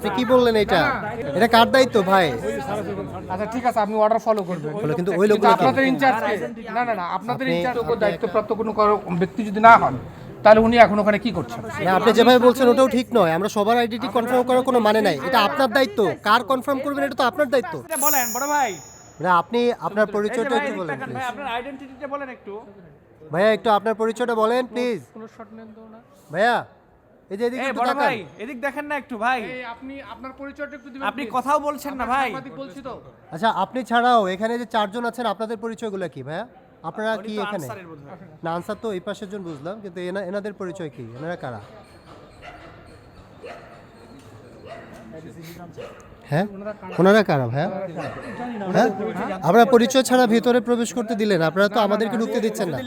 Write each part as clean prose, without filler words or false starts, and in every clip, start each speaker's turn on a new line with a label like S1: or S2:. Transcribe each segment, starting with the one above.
S1: আপনি কি বললেন এটা? এটা কার দায়িত্ব ভাই?
S2: আচ্ছা ঠিক আছে, আপনি অর্ডার ফলো করবেন।
S1: কিন্তু ওই লোকগুলো কি?
S2: আপনাদের ইনচার্জ কে? না, আপনাদের ইনচার্জ দায়িত্বপ্রাপ্ত কোনো ব্যক্তি যদি না হন, তাহলে উনি এখন ওখানে কি করছেন?
S1: না, আপনি যেভাবে বলছেন ওটাও ঠিক নয়। আমরা সবার আইডেন্টি কনফার্ম করার কোনো মানে নাই। এটা আপনার দায়িত্ব। কার কনফার্ম করবেন এটা তো আপনার দায়িত্ব।
S3: বলেন বড় ভাই,
S1: না, আপনি আপনার পরিচয়টা একটু বলেন
S3: ভাই
S1: please।
S3: আপনার আইডেন্টিটিটা বলেন একটু।
S1: ভাইয়া একটু আপনার পরিচয়টা বলেন প্লিজ।
S2: কোনো শট নেন তো না।
S1: ভাইয়া এই যে এদিকে
S3: এই
S1: একটু
S3: বড়
S1: তাকান।
S3: ভাই এদিক দেখেন না একটু ভাই,
S2: এই আপনি আপনার পরিচয়টা একটু দিবেন।
S3: আপনি কথাও বলছেন না ভাই।
S2: সাংবাদিক বলছি তো।
S1: আচ্ছা, আপনি ছাড়াও এখানে যে চারজন আছেন আপনাদের পরিচয়গুলো কি ভাইয়া? আপনারা কি
S3: উনি তো
S1: এখানে?
S3: আনসারের বোধহয়।
S1: না, আনসার তো এই পাশের জন বুঝলাম, কিন্তু এনাদের পরিচয় কি? এনারা কারা? হ্যাঁ, ওনারা কারা ভাইয়া? হ্যাঁ, আপনারা পরিচয় ছাড়া ভিতরে প্রবেশ করতে দিলেন, আপনারা তো আমাদেরকে ঢুকতে দিচ্ছেন না।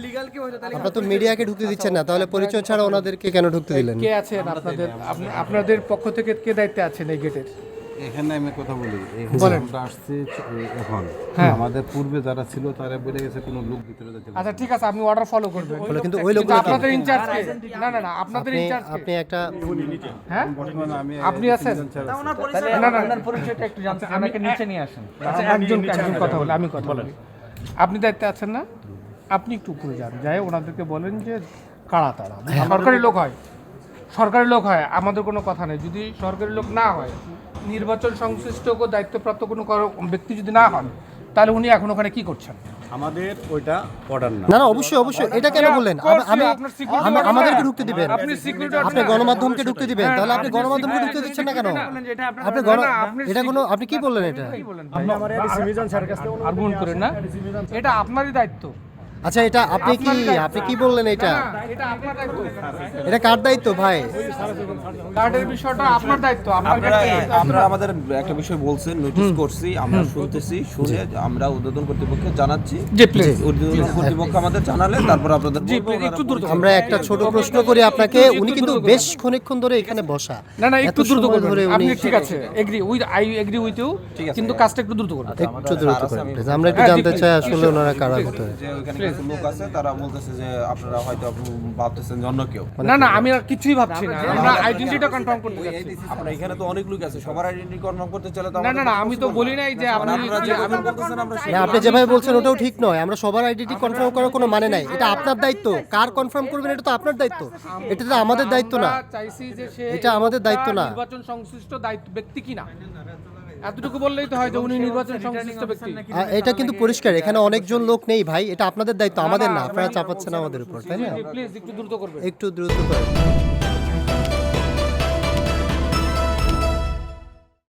S1: আপনারা তো মিডিয়াকে ঢুকতে দিচ্ছেন না, তাহলে পরিচয় ছাড়া ওনাদেরকে কেন ঢুকতে দিলেন?
S2: কে আছেন আপনাদের? আপনাদের পক্ষ থেকে কে দায়িত্বে আছেন এই গেটের?
S4: এখানে আমি কথা বলি,
S2: বলেন।
S4: আমরা আসছি এখন,
S2: হ্যাঁ।
S4: আমাদের পূর্বে যারা ছিল তারা বলে গেছে কোনো লোক ভিতরে যেতে পারবে
S2: আচ্ছা ঠিক আছে, আপনি অর্ডার ফলো করবেন।
S1: কিন্তু ওই লোকগুলো কি?
S2: আপনাদের ইনচার্জ কে? না, আপনাদের
S1: আপনি
S2: ইনচার্জ
S1: আপনি
S2: কে?
S1: একটা
S2: হ্যাঁ,
S4: বর্তমানে আমি
S2: আপনি আছেন?
S3: আপনার পরিচয়টা একটু জানতে আমাকে নিচে নিয়ে আসেন।
S2: আচ্ছা, একজন কথা বলে, আমি কথা বলি। আপনি দায়িত্বে আছেন না? আপনি একটু উপরে যান, যাই ওনাদেরকে বলেন যে কারা তারা। সরকারি লোক হয়, আমাদের কোনো কথা নেই। যদি সরকারি লোক না হয়, নির্বাচন সংশ্লিষ্ট দায়িত্বপ্রাপ্ত কোনো ব্যক্তি যদি না হন, তাহলে উনি এখন ওখানে কি করছেন?
S4: আমাদের ওইটা অর্ডার না।
S1: না, অবশ্যই অবশ্যই, এটা কেন বললেন? আমাদেরকে ঢুকতে দিবেন,
S2: আপনি সিকিউরিটি
S1: আপনি গণমাধ্যমকে ঢুকতে দিবেন, তাহলে আপনি গণমাধ্যমকে ঢুকতে দিচ্ছেন না কেন? আপনি এটা কোনো, আপনি কি বললেন এটা?
S2: আর্গুমেন্ট করেন না, এটা আপনারই দায়িত্ব।
S1: আচ্ছা, এটা আপনি কি বললেন এটা?
S2: এটা আপনার দায়িত্ব।
S1: এটা কার দায়িত্ব ভাই?
S2: কার্ডের বিষয়টা আপনার দায়িত্ব। আপনার
S5: আপনারা আমাদের একটা বিষয় বলছেন, নোটিশ করছি, আমরা শুনতেছি, শুনে আমরা উদ্বোধন কর্তৃপক্ষকে জানাচ্ছি।
S2: জি প্লিজ।
S5: উদ্বোধন কর্তৃপক্ষ আমাদের জানালে তারপর আপনাদের
S2: জি
S5: বলবো,
S2: প্লিজ, একটু দ্রুত।
S1: আমরা একটা ছোট প্রশ্ন করি আপনাকে। উনি কিন্তু বেশ খানিকক্ষণ ধরে এখানে বসা।
S2: না, একটু
S1: এত
S2: দ্রুত
S1: সময়
S2: করবেন।
S1: ধরে উনি
S2: আপনি ঠিক আছে, আই এগ্রি উইথ ইউ, কিন্তু কাজটা একটু দ্রুত করবেন।
S1: একটু দ্রুত করেন please। আমরা একটু জানতে চাই আসলে ওনারা কারা ভিতরে।
S5: যে ওখানে কিছু লোক আছে তারা বলতেছে যে আপনারা হয়তো ভাবতেছেন যে অন্য কেউ।
S2: না, আমি আর কিছুই ভাবছি না। আমরা আইডেন্টিটিটা কনফার্ম করতে যাচ্ছি।
S5: আপনারা এখানে তো অনেক লোক আছে, সবার আইডেন্টি কনফার্ম করতে চলে তো
S2: না, আমি তো বলি নাই যে আপনি
S5: আপনারা যে আবেদন করতেছেন আমরা
S1: না, আপনি যেভাবে বলছেন ওটাও ঠিক নয়। আমরা সবার আইডেন্টি কনফার্ম করার কোনো মানে নাই। এটা আপনার দায়িত্ব। কার কনফার্ম করবেন এটা তো আপনার দায়িত্ব। এটা তো আমাদের দায়িত্ব না।
S2: আমরা চাইছি যে সে
S1: এটা আমাদের দায়িত্ব না।
S2: নির্বাচন সংশ্লিষ্ট দায়িত্ব ব্যক্তি কিনা, এতটুকু বললেই তো হয় যে উনি নির্বাচন সংশ্লিষ্ট ব্যক্তি।
S1: এটা কিন্তু পরিষ্কার, এখানে অনেকজন লোক নেই ভাই। এটা আপনাদের দায়িত্ব, আমাদের না। আপনারা চাপাচ্ছেন আমাদের উপর, তাই না?
S2: প্লিজ একটু দ্রুত করবেন।
S1: একটু দ্রুত করেন।